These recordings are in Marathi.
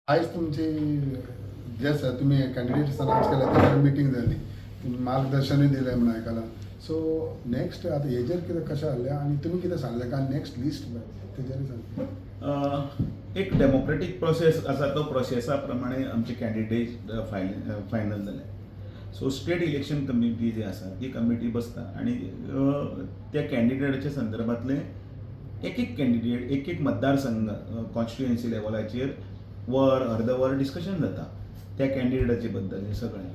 आयज तुमची जे आसा तुमी कॅन्डिडेट्स अनाउन्स केल्या त्याच्यावर मिटींग जाली, तुमी मार्गदर्शनूय दिलें म्हणून आयकलां. सो नेक्स्ट आतां हेजेर कितें कशें जाल्लें आनी तुमी कितें सांगलें काय नेक्स्ट लिस्ट तेजेर सांगलें. एक डेमोक्रेटीक प्रोसेस आसा तो प्रोसेसा प्रमाणे आमचे कॅन्डिडेट फायनल जाले. सो स्टेट इलेक्शन कमिटी जी आसा ती कमिटी बसता आणि त्या कॅन्डिडेटाच्या संदर्भातले एक एक कॅन्डिडेट एक एक मतदारसंघ कॉन्स्टिट्युएन्सी लेवलाचेर वर अर्द वर डिस्कशन जाता त्या कॅन्डिडेटाचे बद्दल हे सगळें.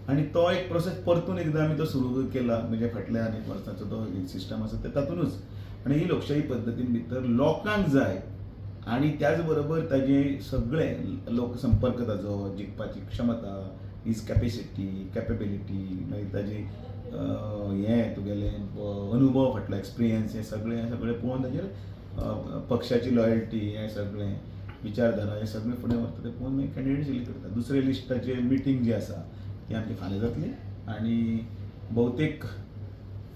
आणि तो एक प्रोसेस परतून एकदा आमी तो सुरू केला म्हणजे फाटल्या अनेक वर्सांचो तो सिस्टम आसा ते तातूंतच. आणि ही लोकशाही पद्दतीन भितर लोकांक जाय आणि त्याच बरोबर ताजे सगळे लोकसंपर्क ताजो जिखपाची क्षमता, हिज कॅपेसिटी, कॅपेबिलिटी, मागीर ताजी हें तुगेलें अनुभव फाटलो एक्सपिरियन्स हें सगळें पळोवन ताजेर पक्षाची लॉयल्टी हें सगळें विचारधारा हें सगळें फुडें व्हरता तें पळोवन मागीर कॅन्डिडेट सिलेक्ट करता. दुसरे लिस्टाचेर मिटींग जी आसा ती आमची फाल्यां जातली आणि भौतेक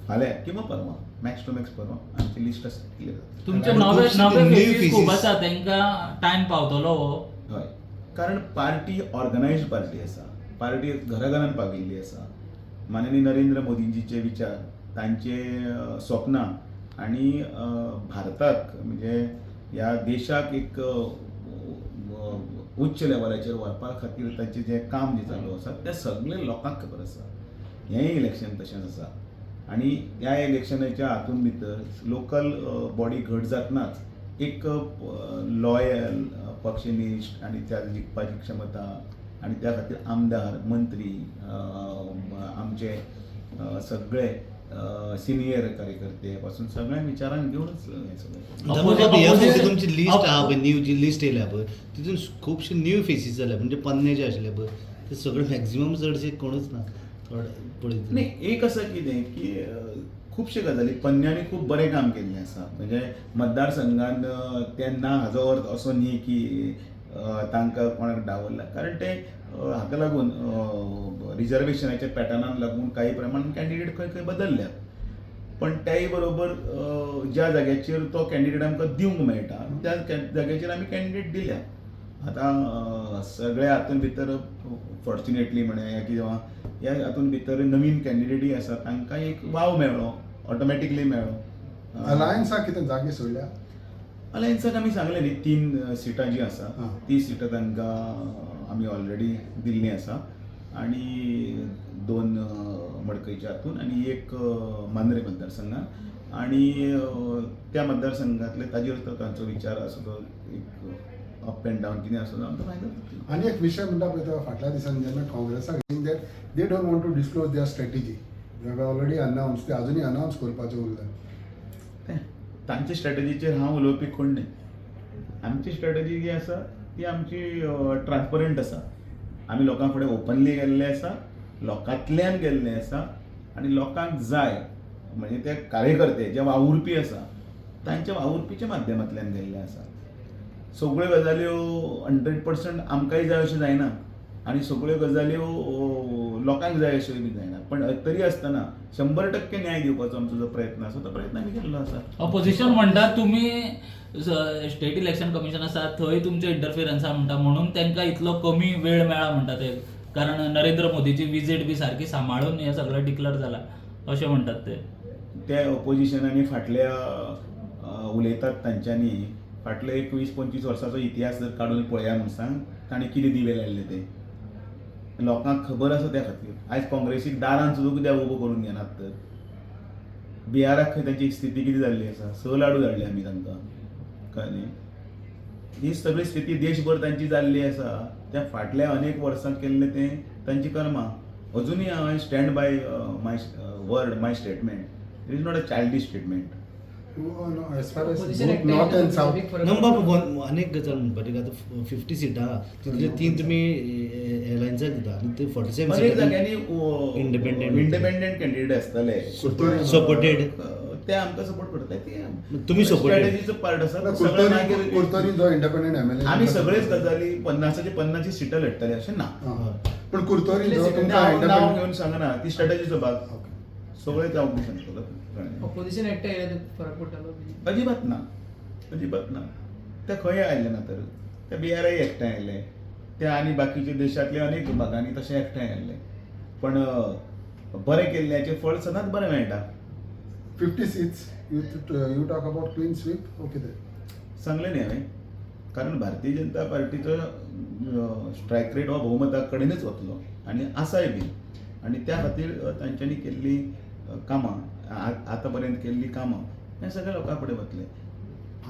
फाल्यां किंवा परवा मॅक्स टू मॅक्स परवा आमची लिस्ट आसा क्लियर जातली. तुमचे नवे फेसीस खूब आसा तांकां टायम पावतलो हो. हय, कारण पार्टी ऑर्गनायज्ड पार्टी आसा, पार्टी घराघरांत पाविल्ली आसा. माननीय नरेंद्र मोदींजीचे विचार, तांचे स्वप्नां आणि भारताक म्हणजे ह्या देशाक एक उच्च लेवलाचेर व्हरपा खातीर तांचें जें काम जें चालू आसा तें सगळें लोकांक खबर आसा. हेंय इलेक्शन तशेंच आसा आणि ह्या इलेक्शनाच्या हातूंत भितर लोकल बॉडी घट जातनाच एक लॉयल पक्षनिश्ठ आणि त्या जिखपाची क्षमता आणि त्या खातीर आमदार मंत्री आमचे सगळे सिनियर कार्यकर्ते पासून सगळ्या विचारांक घेऊनच हें सगळें. तुमची लिस्ट आहा पळय, न्यू जी लिस्ट येयल्या पळय तितून खुबशे न्यू फेसीस जाल्या म्हणजे पन्ने जे आशिल्ले पळय ते सगळे मॅक्झिमम चडशे कोणूच ना थोडे पळयत. नाही, एक असं कितें की खुबशे गजाली पन्न्यांनी खूब बरें काम केल्लें आसा. म्हणजे मतदारसंघान तेन्ना हाजो अर्थ असो न्ही की तांकां कोणाक डावरला, कारण ते हाका लागून रिजर्वेशनाच्या पॅटर्नाक लागून काही प्रमाणात कॅन्डिडेट खंय खंय बदलल्यात. पण त्याही बरोबर ज्या जाग्याचेर तो कॅन्डिडेट आमकां दिवंक मेळटा त्या जाग्याचेर आमी कॅन्डिडेट दिल्या. आतां सगळ्या हातूंत भितर फॉर्च्युनेटली म्हणे किंवा ह्या हातूंत भितर नवीन कॅन्डिडेटूय आसा तांकां एक वाव मेळ्ळो, ऑटोमॅटिकली मेळ्ळो. अलायन्साक कितें जागे सोडल्या? अलायन्साक आमी सांगलें न्ही 3 सिटां जीं आसा ती सिटां तांकां आमी ऑलरेडी दिल्लीं आसा आणि 2 मडकयच्या हातून आणि 1 मांद्रे मतदारसंघात. आणि त्या मतदारसंघातले ताजेर तो तांचो विचार आसा तो एक अप एंड डावन कितें आसा तो फायनल. आनी एक विशय म्हणटा पळय तो फाटल्या दिसांनी जेन्ना काँग्रेसाक that they don't want to disclose their strategy. You have already announce, ते अजुनूय अनाउन्स करपाचें उरलें. तांचे स्ट्रॅटेजीचेर हांव उलोवपी कोण न्ही. आमची स्ट्रॅटेजी जी आसा ती आमची ट्रान्सपरंट आसा. आमी लोकां फुडें ओपनली गेल्ले आसा, लोकांतल्यान गेल्ले आसा आणि लोकांक जाय म्हणजे ते कार्यकर्ते जे वावुरपी आसा तांच्या वावुरपीच्या माध्यमांतल्यान गेल्ले आसा. सगळ्यो गजाल्यो 100% आमकांय जाय अशें जायना आणि सगळ्यो गजाल्यो लोकांक जाय अश्योय बी जायना. पण तरी आसतना 100% न्याय दिवपाचो आमचो जो प्रयत्न आसा तो प्रयत्न आमी केल्लो आसा. ऑपोजिशन म्हणटा तुमी स्टेट इलेक्शन कमिशन आसा थंय तुमचे इंटरफिरन्स म्हणटा म्हणून तांकां इतलो कमी वेळ मेळ्ळा म्हणटा ते, कारण नरेंद्र मोदीची विजीट बी सारकी सांबाळून हें सगळें डिक्लेअर जालां अशें म्हणटात ते. ते ऑपोजिशनांनी फाटल्या उलयतात तांच्यांनी फाटले 21-25 वर्सांचो इतिहास जर काडून पळया म्हूण सांग ताणें कितें दिवे लायल्ले ते लोकांक खबर आसा. त्या खातीर आयज काँग्रेसीक दारान सुद्दां कित्याक उबो करून घेनात तर बिहाराक खंय तांची स्थिती कितें जाल्ली आसा, 6 लाडू धाडले आमी तांकां कळ्ळें न्ही. ही सगळी स्थिती देशभर तांची जाल्ली आसा. त्या फाटल्या अनेक वर्सां केल्लें तें तांची कर्मां. अजुनूय हांव stand by my word, my statement. It is not a childish statement. As far as north and south अनेक गजाल म्हणपाची आतां 50 सिटां आहा तितले 3 तुमी एलायन्साक दिता आनी ते 47 अनेक सिटां जाग्यांनी इंडिपेंडंट कॅन्डिडेट आसतले सपोर्टेड ते आमकां सपोर्ट करतात. ते तुम्ही supported. स्ट्रॅटेजीचो पार्ट आसा. सगळें मागीर कुर्तोरी जो इंडिपेंडंट एमएलए आमी सगळेच गजाली 50ची सिटां लढतले अशें ना. पण कुर्तोरी जो नांव तुमकां घेवन सांगना ती स्ट्रॅटेजीचो भाग सगळें ते हांव सांगतलो. ऑपोजिशन एकटे येयले फरक पडटलो? अजिबात ना, अजिबात ना. ते खंय आयले ना तर ते बिहाराय एकठांय आयले, त्या आणि बाकीचे देशातले अनेक विभागांनी तशें एकठांय केल्ले पण बरें केल्ल्याचें फळ सदांच बरें मेळटा 50 seats. You talk about clean sweep. Okay then. सांगलें न्ही हांवें कारण भारतीय जनता पार्टीचो स्ट्रायक रेट हो भोवमता कडेनच वतलो आनी आसाय बी आनी त्या खातीर तांच्यांनी केल्ली कामां आतां पर्यंत केल्ली कामां हें सगळ्या लोकां कडेन वतलें.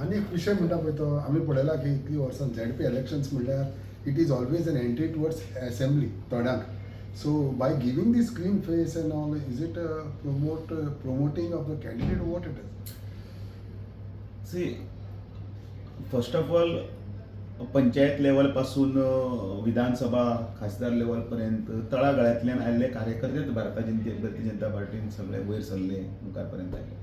आनी एक विशय म्हणटा पळय तो आमी पळयला की इतलीं वर्सां ZP इलेक्शन्स म्हणल्यार it is always an entry towards assembly थोड्यांक. So by giving this clean face and all is it promoting of the candidate? What it is? See first of all panchayat level पासून विधानसभा खासदार लेवल पर्यंत तळागाळांतल्यान आयिल्ले कार्यकर्तेच भारतीय जनता पार्टीन सगळे वयर सरले मुखार पर्यंत आयले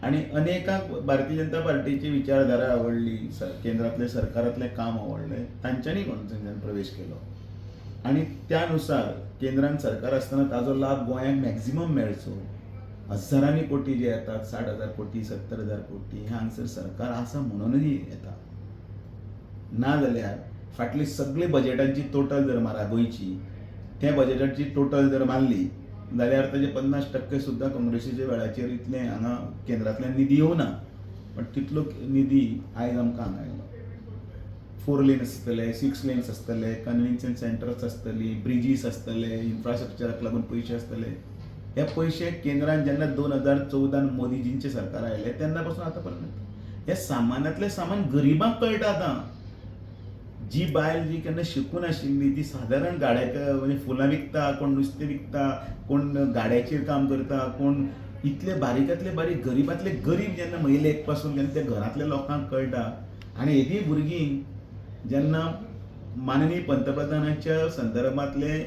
आनी अनेकांक भारतीय जनता पार्टीची विचारधारा आवडली केंद्रातले सरकारातलें काम आवडलें तांच्यांनी कॉन्स्टिट्युन्सींत प्रवेश केलो आनी त्यानुसार केंद्रान सरकार आसतना ताजो लाभ गोंयांक मॅक्झिमम मेळचो. हजारांनी कोटी जे येतात 60,000 कोटी 70,000 कोटी हे हांगसर सरकार आसा म्हणूनय येता. नाजाल्यार फाटली सगळी बजेटांची टोटल जर मारा गोंयची त्या बजेटाची टोटल जर मारली जाल्यार ताजे 50% सुद्दां काँग्रेसीच्या वेळाचेर इतले हांगा केंद्रांतल्यान निधी येवना पण तितलो निधी आयज आमकां हांगा येयलो. 4 लेन आसतले 6 लेन्स आसतले कन्वेन्शन सेंटर्स आसतली ब्रिजीस आसतले इन्फ्रास्ट्रक्चराक लागून पयशे आसतले. हे पयशे केंद्रान जेन्ना 2014 मोदीजींचे सरकार आयले तेन्ना पासून आतां पर्यंत हे सामानांतलें सामान गरिबांक कळटा आतां. जी बायल जी केन्ना शिकून आशिल्ली ती सादारण गाड्याक म्हणजे फुलां विकता कोण नुस्तें विकता कोण गाड्याचेर काम करता कोण इतले बारीकांतले बारीक गरीबांतले गरीब जेन्ना महिलेक पासून जेन्ना त्या घरांतल्या लोकांक कळटा आनी एदी भुरगीं जेन्ना माननीय पंतप्रधानाच्या संदर्भांतले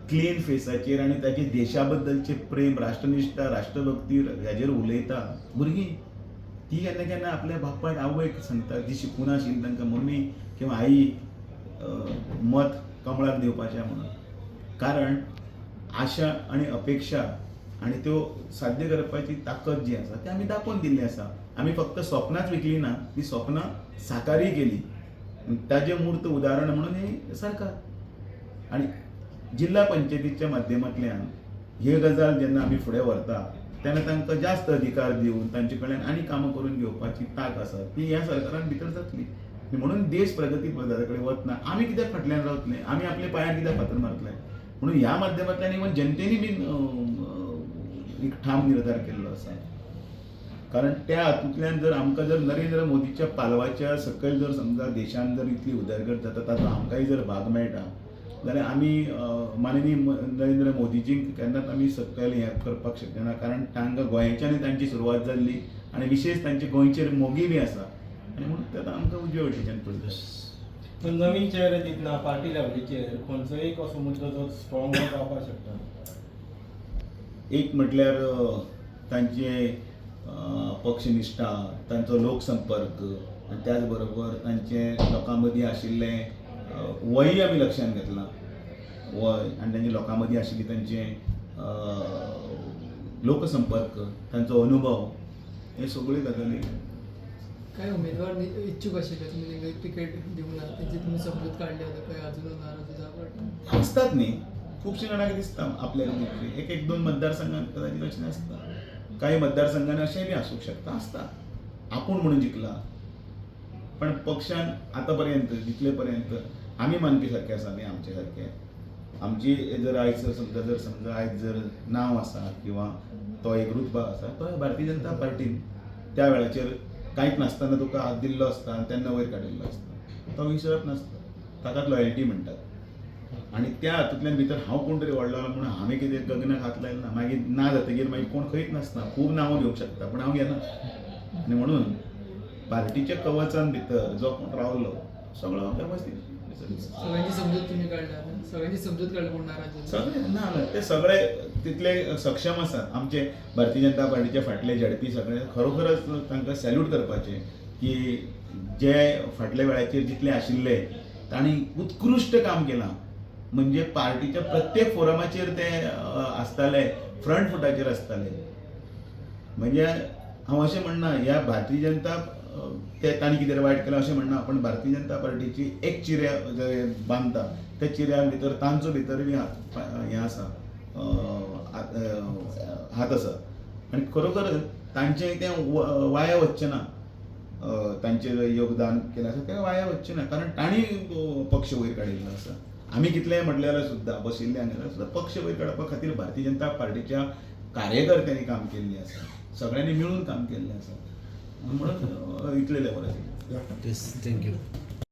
क्लीन फेसाचेर आनी ताचे देशा बद्दलचे प्रेम राष्ट्रनिश्ठा राष्ट्रभक्ती हेजेर उलयता भुरगीं ती केन्ना केन्ना आपल्या बापायक आवयक सांगता जी शिकून आशिल्ली तांकां मम्मी किंवा आई मत कमळाक दिवपाचें म्हणून. कारण आशा आनी अपेक्षा आनी त्यो साध्य करपाची ताकद जी आसा ती आमी दाखोवन दिल्ली आसा. आमी फक्त स्वप्नांच विकली ना ती स्वप्नां साकारूय केली. ताजें मूर्त उदाहरण म्हणून हे सरकार आनी जिल्हा पंचायतीच्या माध्यमांतल्यान हे गजाल जेन्ना आमी फुडें व्हरता तेन्ना तांकां जास्त अधिकार दिवन तांचे कडल्यान आनी कामां करून घेवपाची तांक आसा ती ह्या सरकारान भितर जातली. म्हणून देश प्रगती पथाच्या कडेन वतना आमी कित्याक फाटल्यान रावतले आमी आपल्या पांयार कित्याक फातर मारतले म्हणून ह्या माध्यमांतल्यान इवन जनतेनी बीन एक ठाम निर्धार केल्लो आसा. कारण त्या हातूंतल्यान जर आमकां जर नरेंद्र मोदीच्या पालवाच्या सकयल जर समजा देशान जर इतली उदरगत जाता ताचो आमकांय जर भाग मेळटा जाल्यार आमी माननीय नरेंद्र मोदीजींक केन्नाच आमी सकयल हें करपाक शकना. कारण तांकां गोंयच्यानूय तांची सुरवात जाल्ली आनी विशेश तांचे गोंयचेर मोगी बी आसा आनी म्हणून तें आमकां उजवे वटेच्यान पडटा. नवीन चेहरे दितना पार्टी लेवलीचेर खंयचो एक असो मुद्दो जो स्ट्रॉंग जावपाक शकता. एक म्हटल्यार तांचे पक्षनिश्ठा तांचो लोकसंपर्क आनी त्याच बरोबर तांचे लोकां मदीं आशिल्लें वय आमी लक्षांत घेतलां वय आनी तांचे लोकां मदीं आशिल्ली तांचे लोकसंपर्क तांचो अनुभव हे सगळ्यो गजाली. काय उमेदवार इच्छुक आशिल्ले तुमी तांकां तिकेट दिवना तेंची तुमी समजूत काडली आतां खंय अजून नाराजी जावपाक आसतात न्ही खुबशे जाणांक दिसता आपल्या एक दोन मतदारसंघांत कदाचित अशें नासता. काही मतदारसंघांनी अशेंय बी आसूंक शकता आसता आपूण म्हणून जिखला पण पक्षान आतां पर्यंत जितले पर्यंत आमी मानपी सारके आसा न्ही आमचे सारके आमची जर आयज समजा आयज जर नांव आसा किंवा तो एक रुतबा आसा तो भारतीय जनता पार्टीन त्या वेळाचेर कांयच नासतना तुका हात दिल्लो आसता आनी तेन्ना वयर काडिल्लो आसता तो विसरप नासता ताकाच लॉयल्टी म्हणटात. आनी त्या हातूंतल्यान भितर हांव कोण तरी व्हडलो म्हणून हांवें कितें गगनाक हात लायलो ना मागीर ना जातकीर मागीर कोण खंयच नासता खूब नांवां घेवंक शकता पण हांव घेना. आनी म्हणून पार्टीच्या कवचान भितर जो कोण रावलो सगळो वेवस्थीत सगळ्यांची समजूत तुमी काडल्या सगळ्यांची समजूत काडली कोण नाराज सगळे ना ते सगळे तितले सक्षम आसात. आमचे भारतीय जनता पार्टीचे फाटले झडपी सगळे खरोखरच तांकां सॅल्यूट करपाचे की जे फाटल्या वेळाचेर जितले आशिल्ले तांणी उत्कृश्ट काम केलां. म्हणजे पार्टीच्या प्रत्येक फोरमाचेर ते आसताले फ्रंट फुटाचेर आसताले. म्हणजे हांव अशें म्हणना ह्या भारतीय जनता ते तांणी कितें वायट केलां अशें म्हणना, पण भारतीय जनता पार्टीची एक चिऱ्या जे बांदता त्या चिऱ्या भितर तांचो भितरय हें आसा, हात आसा, आनी खरोखर तांचें तें वाया वचचें ना. तांचें योगदान केलें आसा तें वाया वचचें ना, कारण तांणी पक्ष वयर काडिल्लो आसा. आमी कितलेंय म्हटलें जाल्यार सुद्दां बशिल्ले हांगा सुद्दां पक्ष वयर काडपा खातीर भारतीय जनता पार्टीच्या कार्यकर्त्यांनी काम केल्लें आसा, सगळ्यांनी मिळून काम केल्लें आसा, म्हणून इतले लेवल थँक्यू.